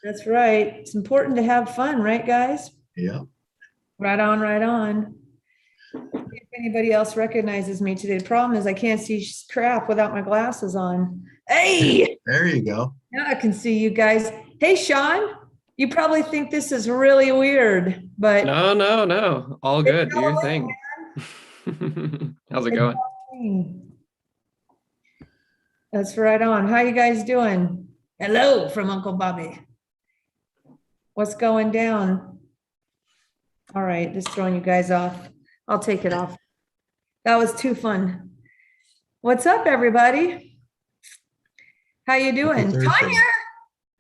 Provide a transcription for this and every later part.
That's right. It's important to have fun, right, guys? Yeah. Right on, right on. If anybody else recognizes me today, the problem is I can't see crap without my glasses on. Hey, There you go. now I can see you guys. Hey, Sean, you probably think this is really weird, but No. All it's good. Do your thing. How's it going? Halloween. That's right on. How you guys doing? Hello from Uncle Bobby. What's going down? All right, just throwing you guys off. I'll take it off. That was too fun. What's up, everybody? How you doing? Tanya,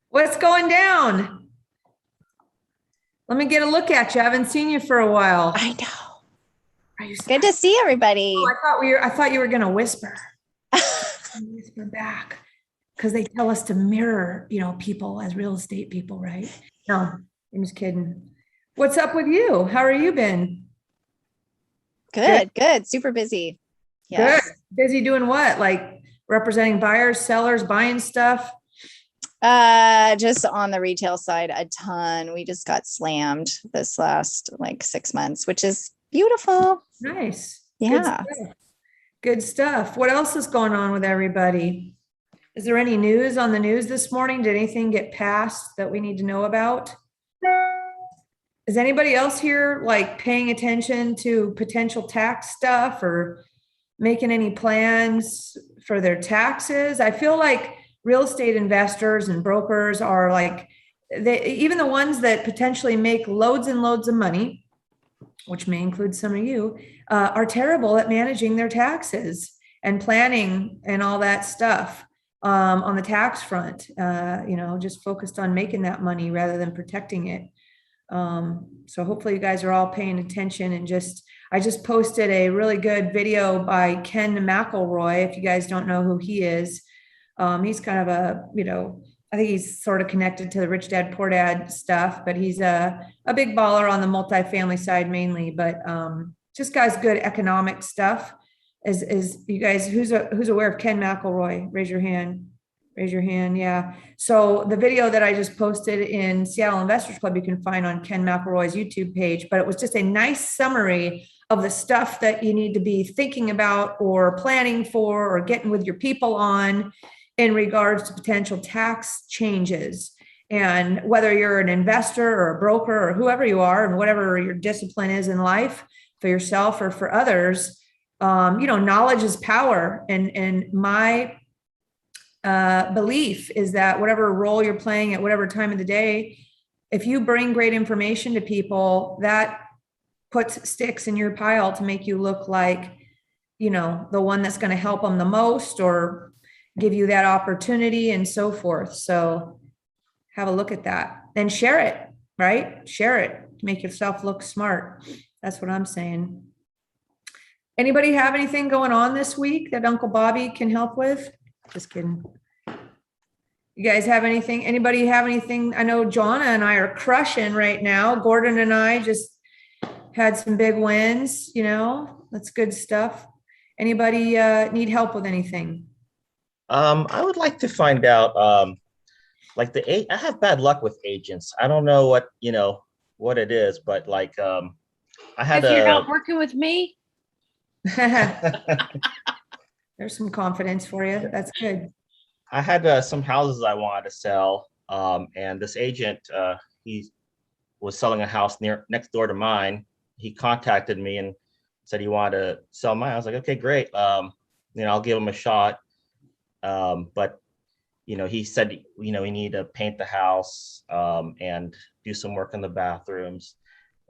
what's going down? Let me get a look at you. I haven't seen you for a while. I know. Are you good to see everybody? Oh, I thought you were gonna whisper. Whisper back. Because they tell us to mirror, people as real estate people, right? No, I'm just kidding. What's up with you? How are you been? Good. Super busy. Yes. Good. Busy doing what? Like representing buyers, sellers, buying stuff? Just on the retail side, a ton. We just got slammed this last 6 months, which is beautiful. Nice. Yeah. Good stuff. What else is going on with everybody? Is there any news on the news this morning? Did anything get passed that we need to know about? Is anybody else here paying attention to potential tax stuff or making any plans for their taxes? I feel like real estate investors and brokers are even the ones that potentially make loads and loads of money, which may include some of you, are terrible at managing their taxes and planning and all that stuff. On the tax front, just focused on making that money rather than protecting it. So hopefully you guys are all paying attention and I just posted a really good video by Ken McElroy. If you guys don't know who he is, he's kind of I think he's sort of connected to the Rich Dad Poor Dad stuff, but he's a big baller on the multifamily side mainly, but just guys, good economic stuff. Is you guys, who's aware of Ken McElroy? Raise your hand. Yeah. So the video that I just posted in Seattle Investors Club, you can find on Ken McElroy's YouTube page, but it was just a nice summary of the stuff that you need to be thinking about or planning for or getting with your people on in regards to potential tax changes. And whether you're an investor or a broker or whoever you are and whatever your discipline is in life for yourself or for others, knowledge is power. And my belief is that whatever role you're playing at whatever time of the day, if you bring great information to people, that puts sticks in your pile to make you look like, the one that's going to help them the most or give you that opportunity and so forth. So have a look at that and share it, right? Share it to make yourself look smart. That's what I'm saying. Anybody have anything going on this week that Uncle Bobby can help with? Just kidding. You guys have anything? Anybody have anything? I know Jonna and I are crushing right now. Gordon and I just had some big wins, that's good stuff. Anybody need help with anything? I would like to find out, I have bad luck with agents. I don't know what it is, but I had if you're not working with me. There's some confidence for you. That's good. I had some houses I wanted to sell, and this agent, he was selling a house next door to mine. He contacted me and said he wanted to sell mine. I was like, okay, great. I'll give him a shot. But he said, we need to paint the house and do some work in the bathrooms.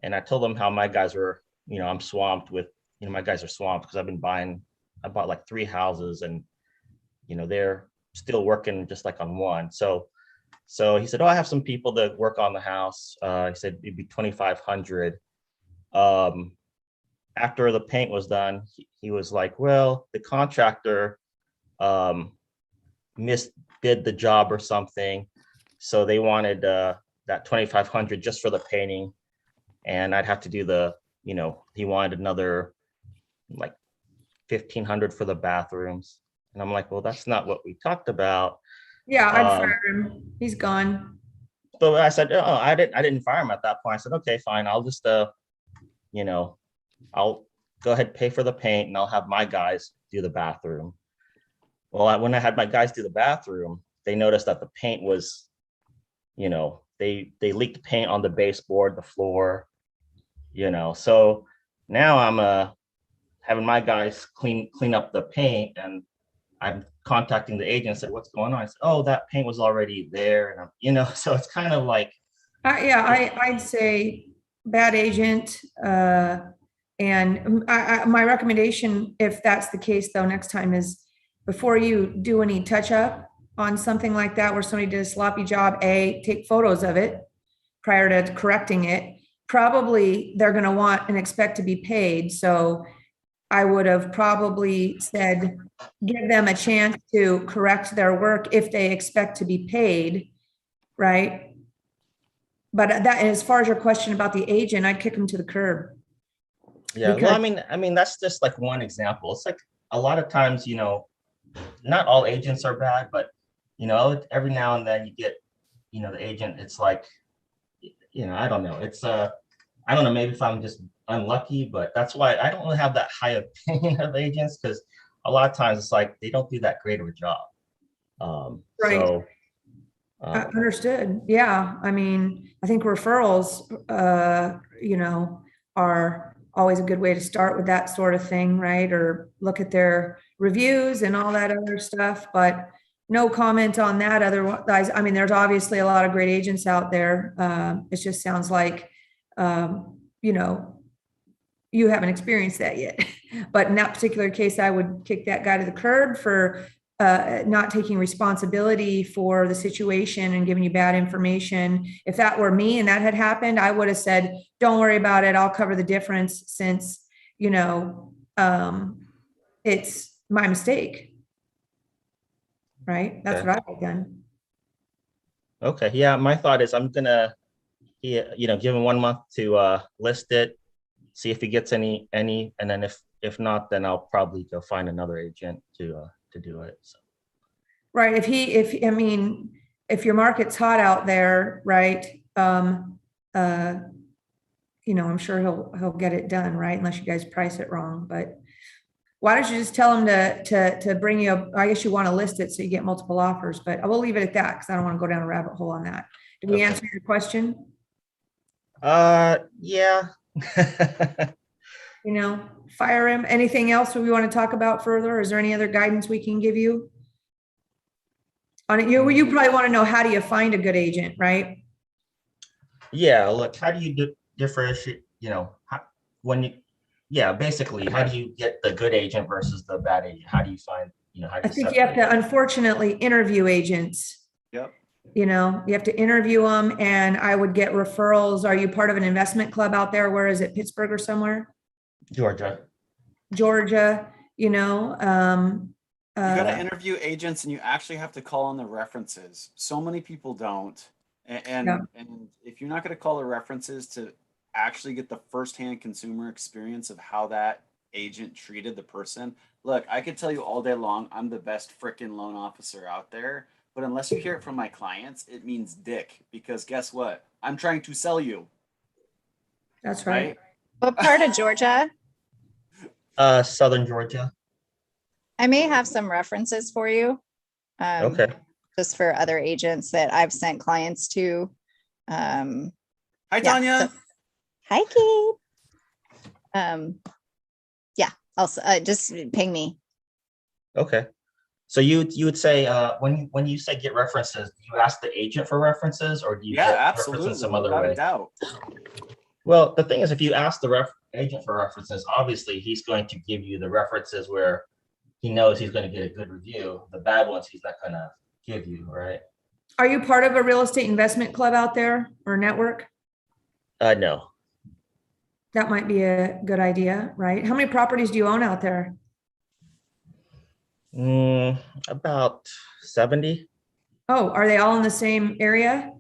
And I told him how my guys were, I'm swamped with, my guys are swamped because I bought 3 houses and, they're still working just on one. So he said, oh, I have some people that work on the house. He said it'd be $2,500. After the paint was done, he was like, well, the contractor misbid the job or something. So they wanted that $2,500 just for the painting. And I'd have to do he wanted another $1,500 for the bathrooms. And I'm like, well, that's not what we talked about. Yeah, I'd Um, fire him. He's gone. but I said, oh, I didn't fire him at that point. I said, okay, fine. I'll just, you know, I'll go ahead, pay for the paint, and I'll have my guys do the bathroom. Well, when I had my guys do the bathroom, they noticed that the paint was, they leaked paint on the baseboard, the floor, So now I'm having my guys clean up the paint, and I'm contacting the agent and said, what's going on? I said, oh, that paint was already there. And so it's kind of like, I'd say bad agent. And my recommendation, if that's the case though, next time is before you do any touch up on something like that, where somebody did a sloppy job, take photos of it prior to correcting it. Probably they're going to want and expect to be paid. So I would have probably said, give them a chance to correct their work if they expect to be paid, right? But that, as far as your question about the agent, I'd kick them to the curb. yeah, Because- well, I mean, that's just like one example. It's like a lot of times, not all agents are bad, but, every now and then you get, the agent, it's like, I don't know. It's, I don't know, maybe if I'm just unlucky, but that's why I don't really have that high opinion of agents, because a lot of times it's like, they don't do that great of a job. Right. So, Understood. Yeah. I mean, I think referrals, are always a good way to start with that sort of thing, right? Or look at their reviews and all that other stuff, but no comment on that. Otherwise, I mean, there's obviously a lot of great agents out there. It just sounds like, you haven't experienced that yet. But in that particular case, I would kick that guy to the curb for not taking responsibility for the situation and giving you bad information. If that were me and that had happened, I would have said, don't worry about it. I'll cover the difference since, it's my mistake. Right? That's Okay. what I've done. okay. Yeah. My thought is I'm gonna, give him 1 month to list it, see if he gets any, and then if not, then I'll probably go find another agent to do it. So. Right. If your market's hot out there, right? I'm sure he'll get it done, right? Unless you guys price it wrong, but why don't you just tell him to bring you up? I guess you want to list it so you get multiple offers, but I will leave it at that because I don't want to go down a rabbit hole on that. Did we Okay. answer your question? Yeah. Fire him. Anything else we want to talk about further? Is there any other guidance we can give you? On it, you probably want to know, how do you find a good agent, right? Yeah. Look, how do you differentiate, basically, how do you get the good agent versus the bad agent? How do you find, how do I you think you have to, separate? unfortunately, interview agents. Yep. You have to interview them, and I would get referrals. Are you part of an investment club out there? Where is it? Pittsburgh or somewhere? Georgia. Georgia, You got to interview agents, and you actually have to call on the references. So many people don't. And if you're not going to call the references to actually get the firsthand consumer experience of how that agent treated the person, look, I could tell you all day long, I'm the best freaking loan officer out there. But unless you hear it from my clients, it means dick. Because guess what? I'm trying to sell you. That's right. Right? What part of Georgia? Southern Georgia. I may have some references for you. Okay. Just for other agents that I've sent clients to. Hi, Yeah, Tanya. Hi, Kate. Yeah, also just ping me. Okay. So you would say when you say get references, do you ask the agent for references, or do you Yeah, get absolutely. references some other Without a way? doubt. Well, the thing is, if you ask the agent for references, obviously he's going to give you the references where he knows he's going to get a good review. The bad ones he's not going to give you, right? Are you part of a real estate investment club out there or network? No. That might be a good idea, right? How many properties do you own out there? About 70. Oh, are they all in the same area?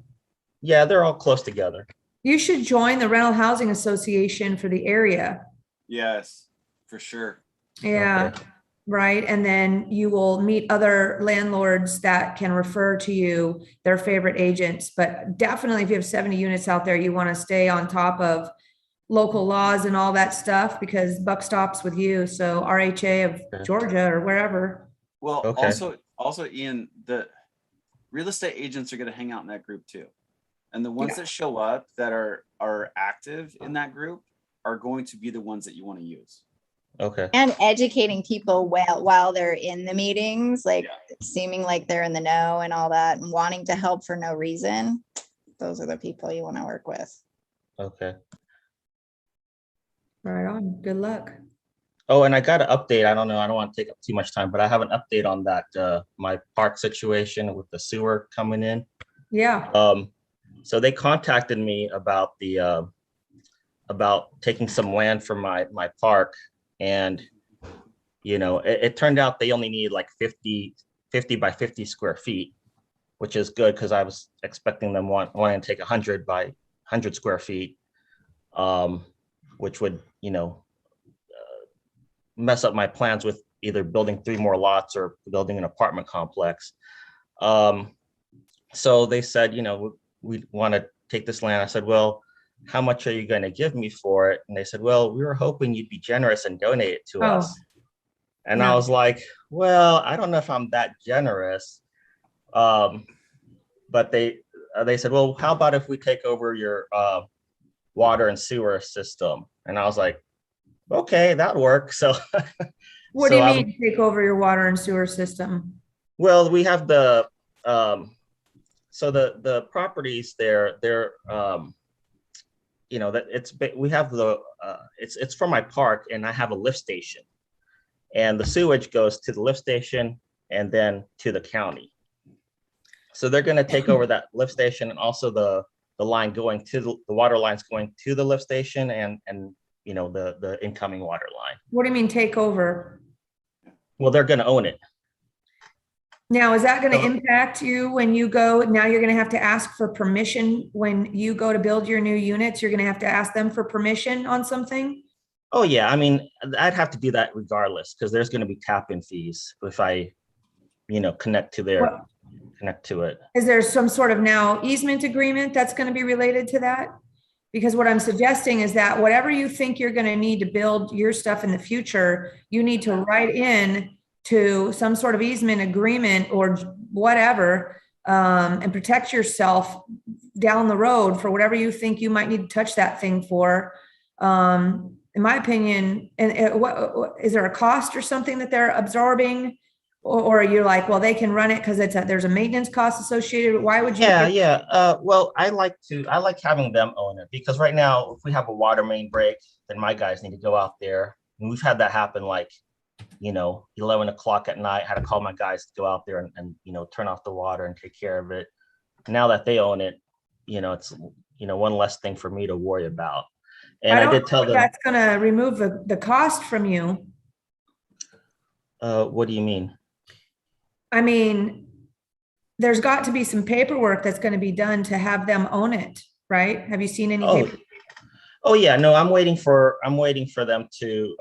Yeah, they're all close together. You should join the rental housing association for the area. Yes, for sure. Yeah. Okay. right? And then you will meet other landlords that can refer to you their favorite agents. But definitely if you have 70 units out there, you want to stay on top of local laws and all that stuff because buck stops with you. So RHA of Georgia or wherever. Well, Okay. also, Ian, the real estate agents are going to hang out in that group too. And the ones that show up that are active in that group are going to be the ones that you want to use. Okay. And educating people while they're in the meetings, like seeming like they're in the know and all that, and wanting to help for no reason. Those are the people you want to work with. Okay. Right on. Good luck. Oh, and I got an update. I don't know. I don't want to take up too much time, but I have an update on that, my park situation with the sewer coming in. Yeah. So they contacted me about the, about taking some land from my park. And, you know, it turned out they only need like 50 by 50 square feet, which is good because I was expecting them wanting to take 100 by 100 square feet, which would, you know, mess up my plans with either building 3 more lots or building an apartment complex. So they said, you know, we want to take this land. I said, well, how much are you going to give me for it? And they said, well, we were hoping you'd be generous and donate it to us. And I was like, well, I don't know if I'm that generous. But they said, well, how about if we take over your water and sewer system? And I was like, okay, that works. So What do you mean take over your water and sewer system? Well, we have the so the properties there, they're you know, that we have the it's for my park, and I have a lift station, and the sewage goes to the lift station and then to the county. So they're going to take over that lift station, and also the line going to the water lines going to the lift station, and you know, the incoming water line. What do you mean take over? Well, they're going to own it. Now, is that going to impact you when you go? Now you're going to have to ask for permission when you go to build your new units. You're going to have to ask them for permission on something. Oh yeah, I mean, I'd have to do that regardless because there's going to be tap-in fees if I, you know, connect to it. Is there some sort of now easement agreement that's going to be related to that? Because what I'm suggesting is that whatever you think you're going to need to build your stuff in the future, you need to write in to some sort of easement agreement or whatever, and protect yourself down the road for whatever you think you might need to touch that thing for. In my opinion, and what is there a cost or something that they're absorbing? Or you're like, well, they can run it because there's a maintenance cost associated. Why would you? Yeah. Well, I like having them own it because right now, if we have a water main break, then my guys need to go out there. And we've had that happen, like, you know, 11 o'clock at night. I had to call my guys to go out there and you know, turn off the water and take care of it. Now that they own it, you know, it's, you know, one less thing for me to worry about. And I did tell them that's going to remove the cost from you. What do you mean? I mean, there's got to be some paperwork that's going to be done to have them own it, right? Have you seen any paper? Oh yeah, no, I'm waiting for them to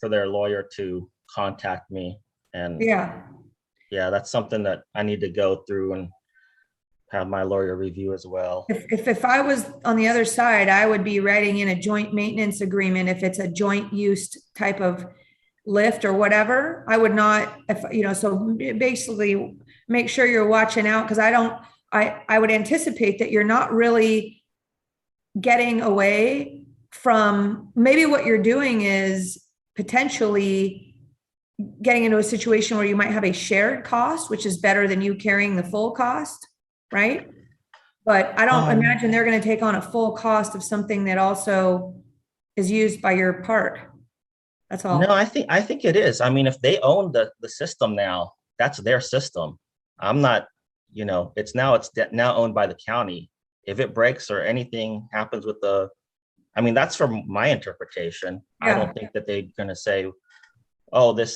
for their lawyer to contact me. And yeah, that's something that I need to go through and have my lawyer review as well. If I was on the other side, I would be writing in a joint maintenance agreement if it's a joint use type of lift or whatever. I would not, if you know, so basically make sure you're watching out because I would anticipate that you're not really getting away from, maybe what you're doing is potentially getting into a situation where you might have a shared cost, which is better than you carrying the full cost, right? But I don't imagine they're going to take on a full cost of something that also is used by your park. That's all. No, I think it is. I mean, if they own the system now, that's their system. I'm not, you know, it's now owned by the county. If it breaks or anything happens with I mean, that's from my interpretation. Yeah. I don't think that they're going to say, oh,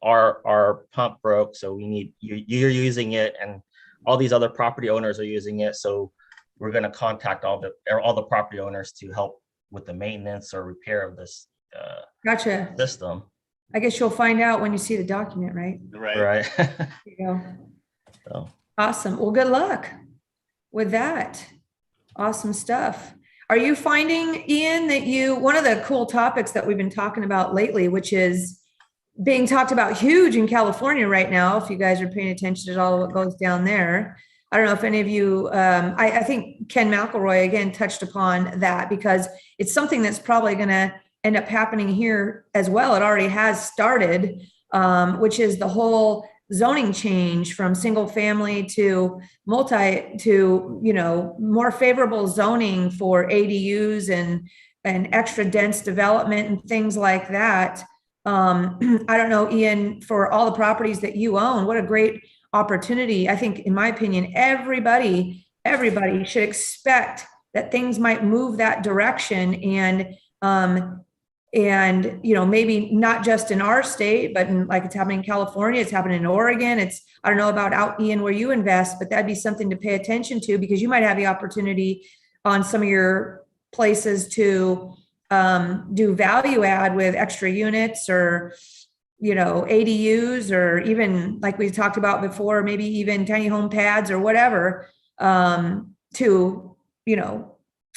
our pump broke, so we need you're using it, and all these other property owners are using it, so we're going to contact all the property owners to help with the maintenance or repair of this gotcha. system. I guess you'll find out when you see the document, right? Right. Right. There you go. So, Awesome. Well, good luck with that. Awesome stuff. Are you finding, Ian, that one of the cool topics that we've been talking about lately, which is being talked about huge in California right now, if you guys are paying attention at all, what goes down there. I don't know if any of you, I think Ken McElroy again touched upon that because it's something that's probably going to end up happening here as well. It already has started, which is the whole zoning change from single family to more favorable zoning for ADUs and extra dense development and things like that. I don't know, Ian, for all the properties that you own, what a great opportunity. I think, in my opinion, everybody should expect that things might move that direction and maybe not just in our state, but like it's happening in California, it's happening in Oregon. I don't know about out, Ian, where you invest, but that'd be something to pay attention to because you might have the opportunity on some of your places to do value add with extra units or, ADUs, or even like we talked about before, maybe even tiny home pads or whatever, to,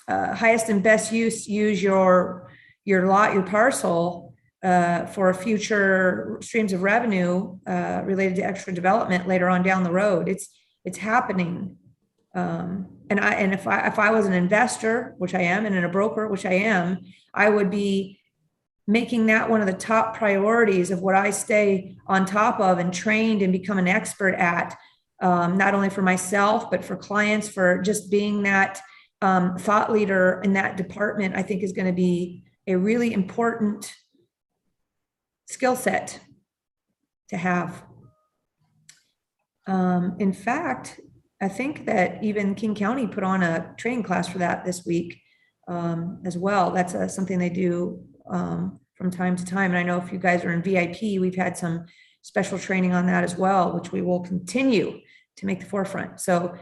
highest and best use your lot, your parcel, for future streams of revenue, related to extra development later on down the road. It's happening. And if I was an investor, which I am, and in a broker, which I am, I would be making that one of the top priorities of what I stay on top of and trained and become an expert at, not only for myself, but for clients, for just being that thought leader in that department. I think is going to be a really important skill set to have. In fact, I think that even King County put on a training class for that this week, as well. That's something they do from time to time. And I know if you guys are in VIP, we've had some special training on that as well, which we will continue to make the forefront. So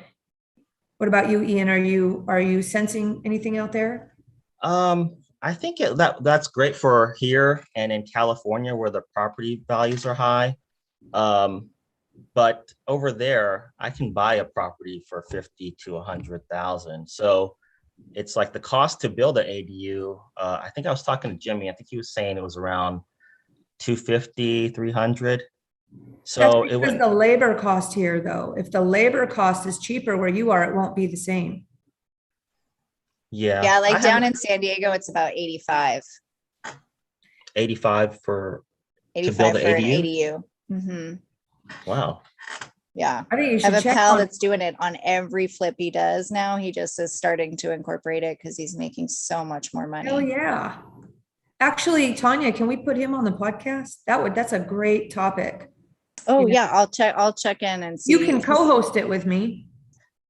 what about you, Ian? Are you sensing anything out there? I think that's great for here and in California where the property values are high. But over there, I can buy a property for 50 to 100,000. So it's like the cost to build an ADU. I think I was talking to Jimmy. I think he was saying it was around 250, 300. So That's because the labor cost here, though. If the labor cost is cheaper where you are, it won't be the same. Yeah, like down in San Diego, it's about 85. 85 for 85 to build for an an ADU. ADU. Wow. Yeah. I think you I should have a check pal on. that's doing it on every flip he does now. He just is starting to incorporate it because he's making so much more money. Hell yeah. Actually, Tanya, can we put him on the podcast? That's a great topic. Oh Yeah. yeah, I'll check in and see. You can co-host it with me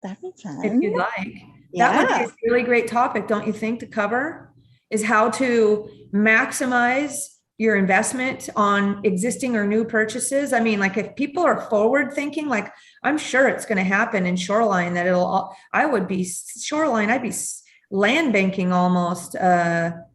That'd be fun. if you'd like. That would be a really great topic, don't you think, to cover, is how to maximize your investment on existing or new purchases. I mean, like if people are forward thinking, like I'm sure it's going to happen in Shoreline that I'd be land banking almost, some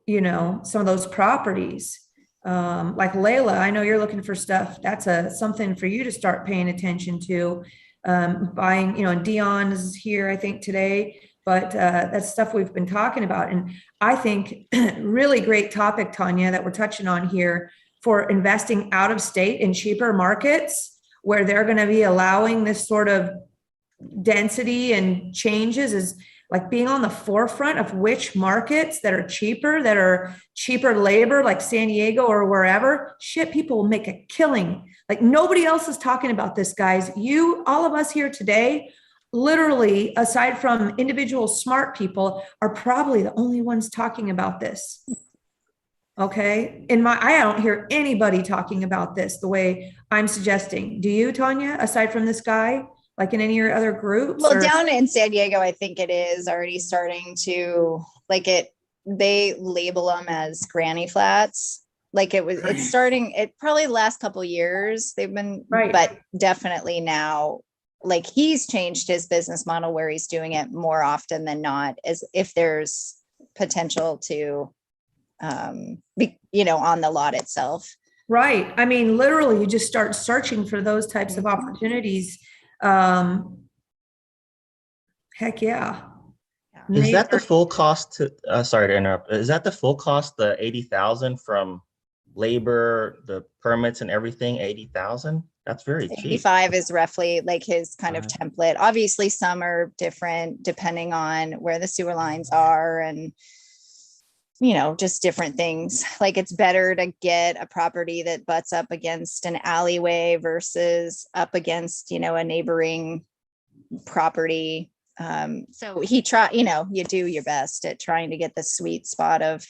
of those properties. Like Layla, I know you're looking for stuff. That's something for you to start paying attention to. Buying, Dion is here, I think today, but that's stuff we've been talking about. And I think really great topic, Tanya, that we're touching on here for investing out of state in cheaper markets where they're going to be allowing this sort of density and changes, is like being on the forefront of which markets that are cheaper labor, like San Diego or wherever. Shit, people will make a killing. Like nobody else is talking about this, guys. All of us here today, literally, aside from individual smart people, are probably the only ones talking about this. Okay. I don't hear anybody talking about this the way I'm suggesting. Do you, Tanya, aside from this guy? Like in any of your other groups? Well, down in San Diego, I think it is already starting to they label them as granny flats. Like it's starting, it probably the last couple of years they've been, right. But definitely now, like he's changed his business model where he's doing it more often than not, as if there's potential to, be, on the lot itself. Right. I mean, literally, you just start searching for those types of opportunities. Heck yeah. Is that the Major- full cost to, sorry to interrupt, is that the full cost, the 80,000 from labor, the permits and everything, 80,000? That's very cheap. 85 is roughly like his kind of template. Obviously, some are different depending on where the sewer lines are and, you know, just different things. Like it's better to get a property that butts up against an alleyway versus up against, you know, a neighboring property. So he you know, you do your best at trying to get the sweet spot of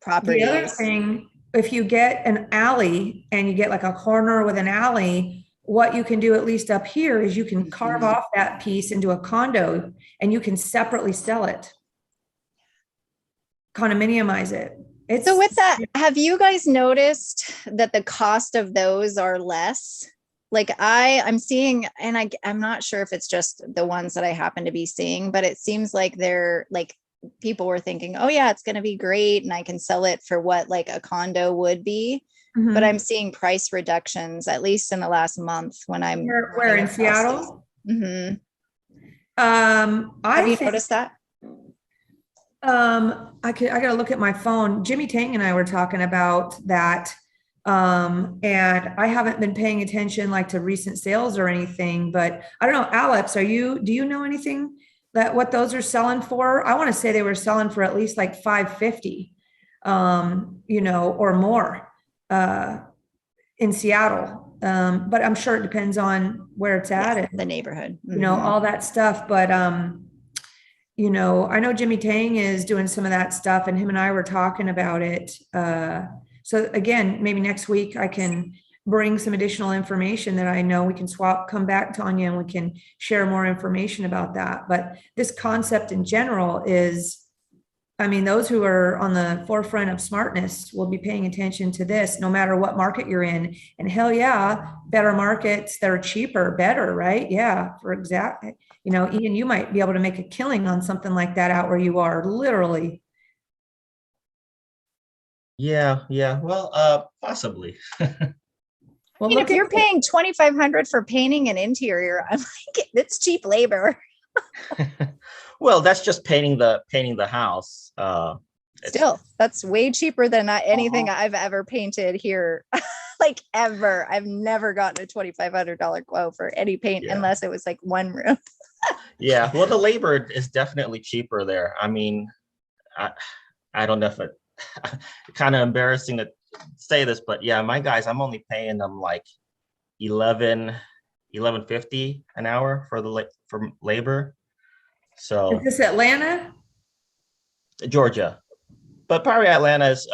The other properties. thing, if you get an alley and you get like a corner with an alley, what you can do, at least up here, is you can carve off that piece into a condo and you can separately sell it. Condominiumize it. It's So with that, have you guys noticed that the cost of those are less? Like I'm seeing, and I'm not sure if it's just the ones that I happen to be seeing, but it seems like they're like people were thinking, oh yeah, it's going to be great and I can sell it for what like a condo would be. Mhm. But I'm seeing price reductions, at least in the last month when I'm Where in Seattle? Mm-hmm. I Have you think, noticed that? I gotta look at my phone. Jimmy Tang and I were talking about that. And I haven't been paying attention like to recent sales or anything, but I don't know, Alex, do you know anything that what those are selling for? I want to say they were selling for at least like 550, you know, or more, in Seattle. But I'm sure it depends on where it's at and, The neighborhood. you know, all that stuff. But, you know, I know Jimmy Tang is doing some of that stuff and him and I were talking about it. So again, maybe next week I can bring some additional information that I know we can come back, Tanya, and we can share more information about that. But this concept in general is, I mean, those who are on the forefront of smartness will be paying attention to this no matter what market you're in. And hell yeah, better markets that are cheaper, better, right? Yeah, for exactly. You know, Ian, you might be able to make a killing on something like that out where you are, literally. Yeah. Well, possibly. Well, If you're paying $2,500 for painting an interior, I'm like, it's cheap labor. Well, that's just painting the house. Still, that's way cheaper than anything I've ever painted here. Like ever. I've never gotten a $2,500 quote for any paint unless it was like one room. Yeah. Well, the labor is definitely cheaper there. I mean, I don't know if it's kind of embarrassing to say this, but yeah, my guys, I'm only paying them like $11.50 an hour for for labor. So is this Atlanta? Georgia, but probably Atlanta's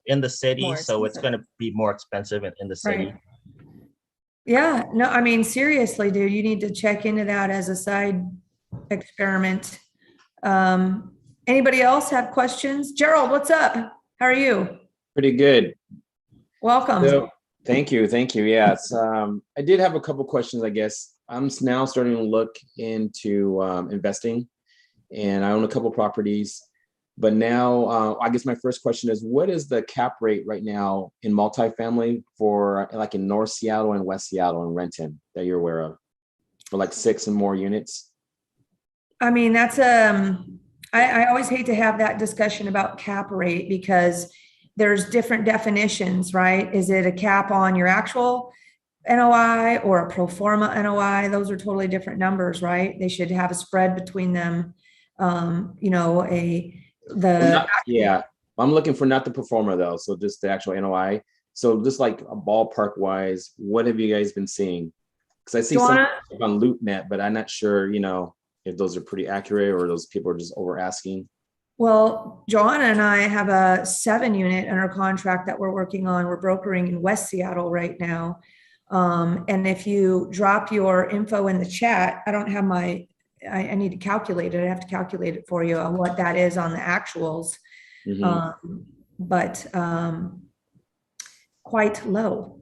in the city, More so it's going to be more expensive in the city. Right. Yeah, no, I mean, seriously, dude, you need to check into that as a side experiment. Anybody else have questions? Gerald, what's up? How are you? Pretty good. Welcome. So, thank you. Yes, I did have a couple questions, I guess. I'm now starting to look into investing, and I own a couple properties. But now, I guess my first question is, what is the cap rate right now in multifamily for like in North Seattle and West Seattle and Renton that you're aware of for like 6 and more units? I mean, that's I always hate to have that discussion about cap rate because there's different definitions, right? Is it a cap on your actual NOI or a pro forma NOI? Those are totally different numbers, right? They should have a spread between them. You know, yeah, I'm looking for not the pro forma though, so just the actual NOI. So just like a ballpark wise, what have you guys been seeing? Because I see some on LoopNet, but I'm not sure, you know, if those are pretty accurate or those people are just over asking. Well, Joanna and I have a 7-unit under contract that we're working on. We're brokering in West Seattle right now. And if you drop your info in the chat, I don't have I need to calculate it. I have to calculate it for you on what that is on the actuals. But quite low.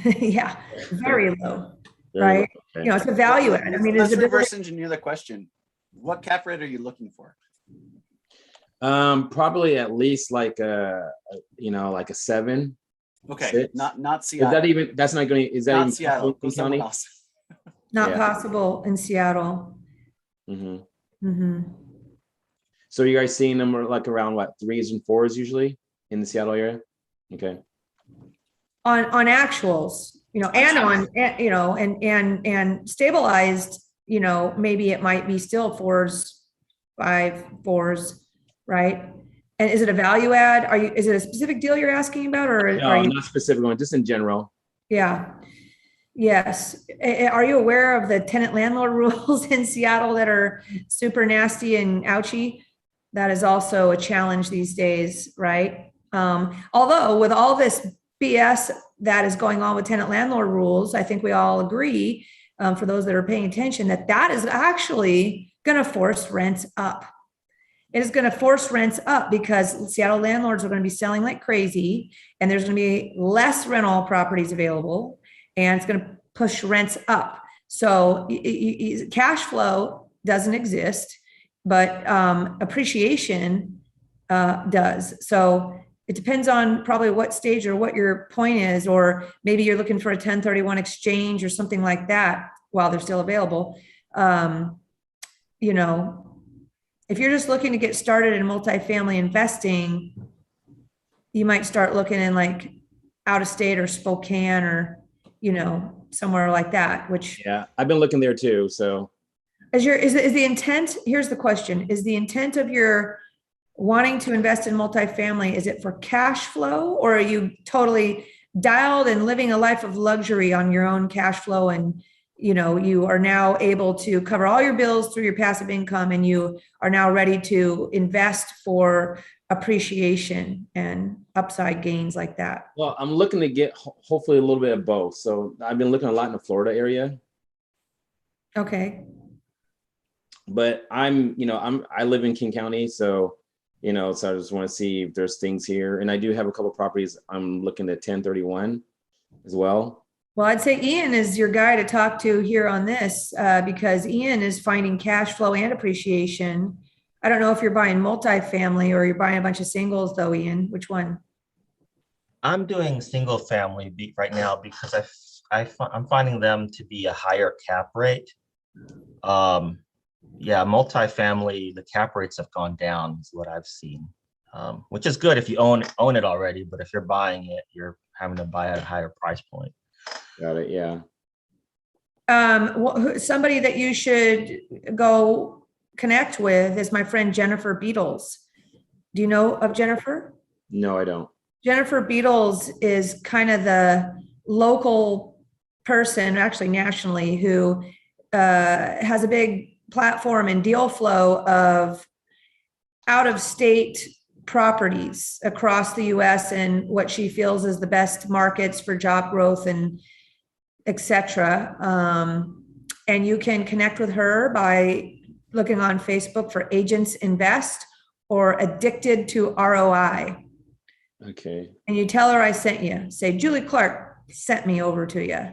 Yeah, very low. Right. Okay. You know, it's a value add. I mean, let's reverse engineer the question. What cap rate are you looking for? Probably at least like a 7. Okay, 6? not Is Seattle. that even, that's not going to, is that Not even Seattle. possible Go in somewhere county? else. Not Yeah. possible in Seattle. Hmm. Mhm. So you guys seeing them like around what, 3s and 4s usually in the Seattle area? Okay. On actuals, and stabilized, maybe it might be still 4s, 5, 4s, right? And is it a value add? Is it a specific deal you're asking about, or are No, you? not specific one, just in general. Yeah. Yes. Are you aware of the tenant landlord rules in Seattle that are super nasty and ouchy? That is also a challenge these days, right? Although with all this BS that is going on with tenant landlord rules, I think we all agree, for those that are paying attention, that is actually going to force rents up. It is going to force rents up because Seattle landlords are going to be selling like crazy, and there's going to be less rental properties available, and it's going to push rents up. So cash flow doesn't exist, but appreciation does. So it depends on probably what stage or what your point is, or maybe you're looking for a 1031 exchange or something like that while they're still available. If you're just looking to get started in multifamily investing, you might start looking in like out of state or Spokane or, somewhere like that, which Yeah, I've been looking there too, so. is the intent, here's the question, is the intent of your wanting to invest in multifamily, is it for cash flow, or are you totally dialed and living a life of luxury on your own cash flow, and you are now able to cover all your bills through your passive income, and you are now ready to invest for appreciation and upside gains like that? Well, I'm looking to get hopefully a little bit of both. So I've been looking a lot in the Florida area, Okay. but I live in King County, so so I just want to see if there's things here, and I do have a couple properties I'm looking at 1031 as well. Well, I'd say Ian is your guy to talk to here on this, because Ian is finding cash flow and appreciation. I don't know if you're buying multifamily or you're buying a bunch of singles though, Ian. Which one? I'm doing single family right now because I'm finding them to be a higher cap rate. Yeah, multifamily, the cap rates have gone down is what I've seen, which is good if you own it already. But if you're buying it, you're having to buy at a higher price point. Got it. Yeah. Somebody that you should go connect with is my friend Jennifer Beatles. Do you know of Jennifer? No, I don't. Jennifer Beatles is kind of the local person, actually nationally, who has a big platform and deal flow of out of state properties across the US and what she feels is the best markets for job growth and et cetera. And you can connect with her by looking on Facebook for Agents Invest or Addicted to ROI. Okay. And you tell her I sent you. Say, Julie Clark sent me over to you.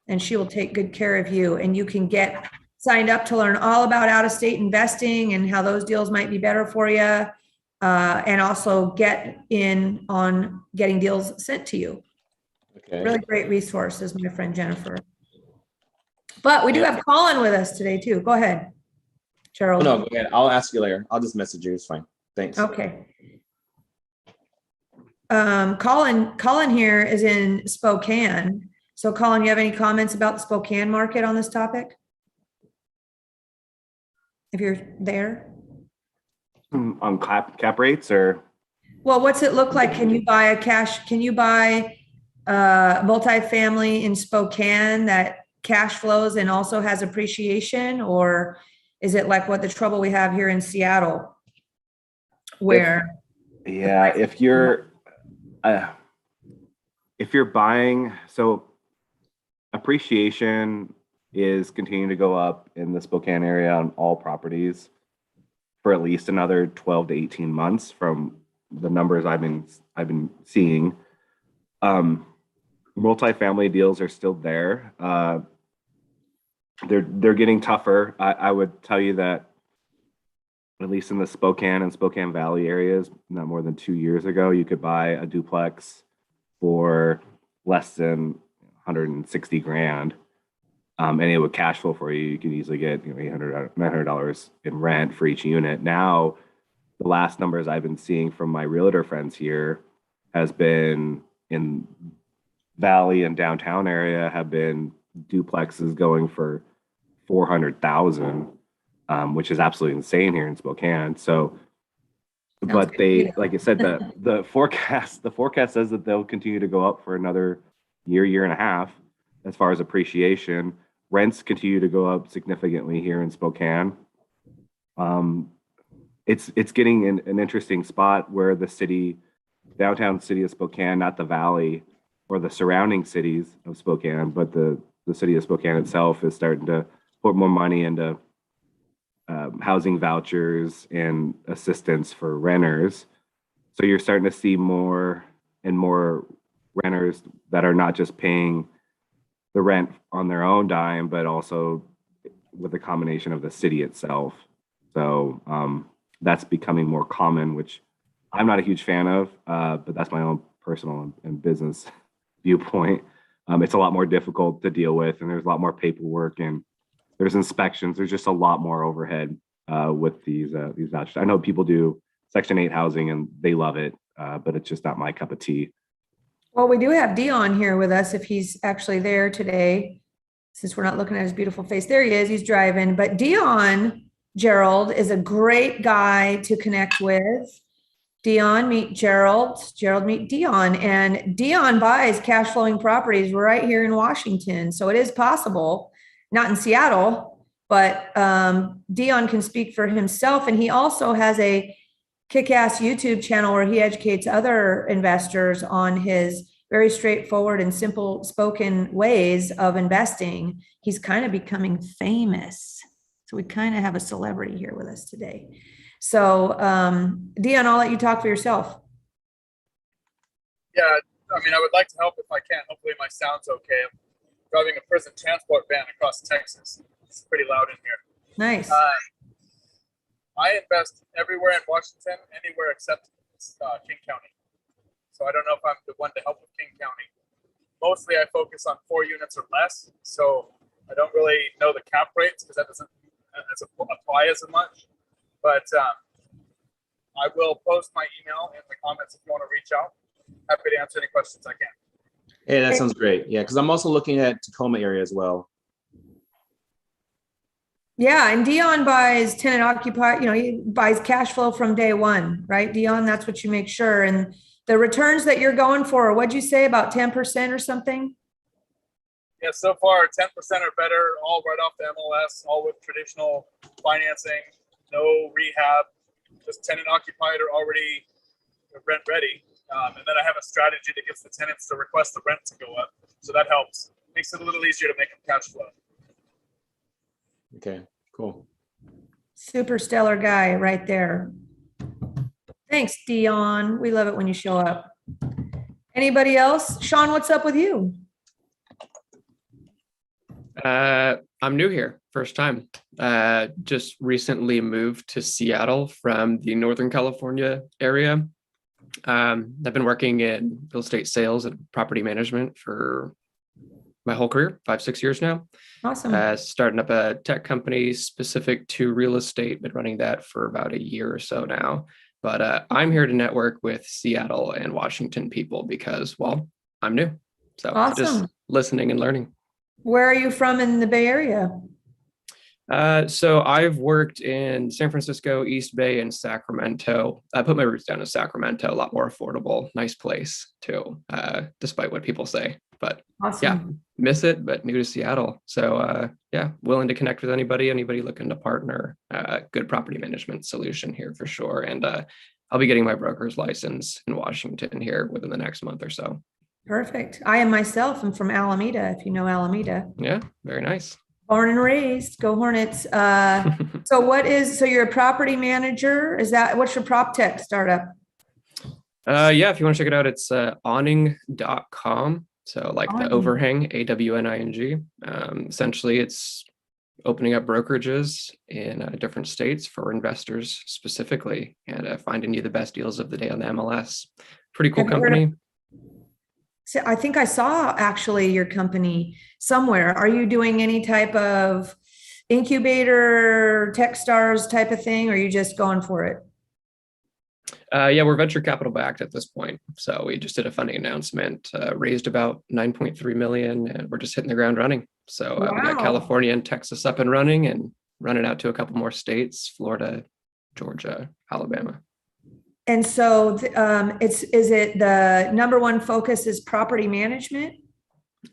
And she will take good care of you. And you can get signed up to learn all about out-of-state investing and how those deals might be better for you. And also get in on getting deals sent to you. Okay. Really great resource is my friend Jennifer. But we do have Colin with us today too. Go ahead, Gerald. No, go ahead. I'll ask you later. I'll just message you. It's fine. Thanks. Okay. Colin here is in Spokane. So Colin, you have any comments about the Spokane market on this topic? If you're there? On cap rates or? Well, what's it look like? Can you buy multifamily in Spokane that cash flows and also has appreciation? Or is it like what the trouble we have here in Seattle? Where? If you're buying, so appreciation is continuing to go up in the Spokane area on all properties for at least another 12 to 18 months from the numbers I've been seeing. Multifamily deals are still there. They're getting tougher. I would tell you that at least in the Spokane and Spokane Valley areas, not more than 2 years ago, you could buy a duplex for less than 160 grand. And it would cash flow for you. You could easily get $800, $900 in rent for each unit. Now, the last numbers I've been seeing from my realtor friends here has been in Valley and downtown area have been duplexes going for 400,000, which is absolutely insane here in Spokane. So, but they, like I said, the forecast says that they'll continue to go up for another year and a half as far as appreciation. Rents continue to go up significantly here in Spokane. It's getting an interesting spot where the city, downtown city of Spokane, not the Valley or the surrounding cities of Spokane, but the city of Spokane itself is starting to put more money into housing vouchers and assistance for renters. So you're starting to see more and more renters that are not just paying the rent on their own dime, but also with a combination of the city itself. So that's becoming more common, which I'm not a huge fan of, but that's my own personal and business viewpoint. It's a lot more difficult to deal with, and there's a lot more paperwork, and there's inspections. There's just a lot more overhead with these vouchers. I know people do Section 8 housing and they love it, but it's just not my cup of tea. Well, we do have Dion here with us if he's actually there today, since we're not looking at his beautiful face. There he is, he's driving. But Dion, Gerald, is a great guy to connect with. Dion, meet Gerald. Gerald, meet Dion. And Dion buys cash flowing properties right here in Washington. So it is possible, not in Seattle, but Dion can speak for himself. And he also has a kick-ass YouTube channel where he educates other investors on his very straightforward and simple spoken ways of investing. He's kind of becoming famous. So we kind of have a celebrity here with us today. So Dion, I'll let you talk for yourself. Yeah, I mean, I would like to help if I can. Hopefully my sound's okay. I'm driving a prison transport van across Texas. It's pretty loud in here. Nice. I invest everywhere in Washington, anywhere except King County. So I don't know if I'm the one to help with King County. Mostly I focus on 4 units or less. So I don't really know the cap rates because that doesn't apply as much. But I will post my email in the comments if you want to reach out. Happy to answer any questions I can. Hey, that sounds great. Yeah, because I'm also looking at Tacoma area as well. Yeah, and Dion buys tenant occupied, he buys cash flow from day one, right, Dion? That's what you make sure. And the returns that you're going for, what'd you say, about 10% or something? Yeah, so far 10% or better, all right off the MLS, all with traditional financing, no rehab, just tenant occupied or already rent ready. And then I have a strategy that gets the tenants to request the rent to go up. So that helps. Makes it a little easier to make them cash flow. Okay, cool. Super stellar guy right there. Thanks, Dion. We love it when you show up. Anybody else? Sean, what's up with you? I'm new here, first time. Just recently moved to Seattle from the Northern California area. I've been working in real estate sales and property management for my whole career, 5-6 years now. Awesome. Starting up a tech company specific to real estate, been running that for about a year or so now. But I'm here to network with Seattle and Washington people because, well, I'm new. So Awesome. Just listening and learning. Where are you from in the Bay Area? So I've worked in San Francisco, East Bay, and Sacramento. I put my roots down in Sacramento, a lot more affordable, nice place too, despite what people say. But Awesome. yeah, miss it, but new to Seattle. So yeah, willing to connect with anybody looking to partner. Good property management solution here for sure. And I'll be getting my broker's license in Washington here within the next month or so. Perfect. I am myself. I'm from Alameda, if you know Alameda. Yeah, very nice. Born and raised, go Hornets. So you're a property manager? What's your prop tech startup? Yeah, if you want to check it out, it's awning.com. So like Awning. the overhang, AWNING. Essentially, it's opening up brokerages in different states for investors specifically and finding you the best deals of the day on the MLS. Pretty cool Have you heard of- company. So I think I saw actually your company somewhere. Are you doing any type of incubator, Techstars type of thing? Or are you just going for it? Yeah, we're venture capital backed at this point. So we just did a funding announcement, raised about 9.3 million, and we're just hitting the ground running. So we got Wow. California and Texas up and running, and running out to a couple more states, Florida, Georgia, Alabama. And so is it the number one focus is property management?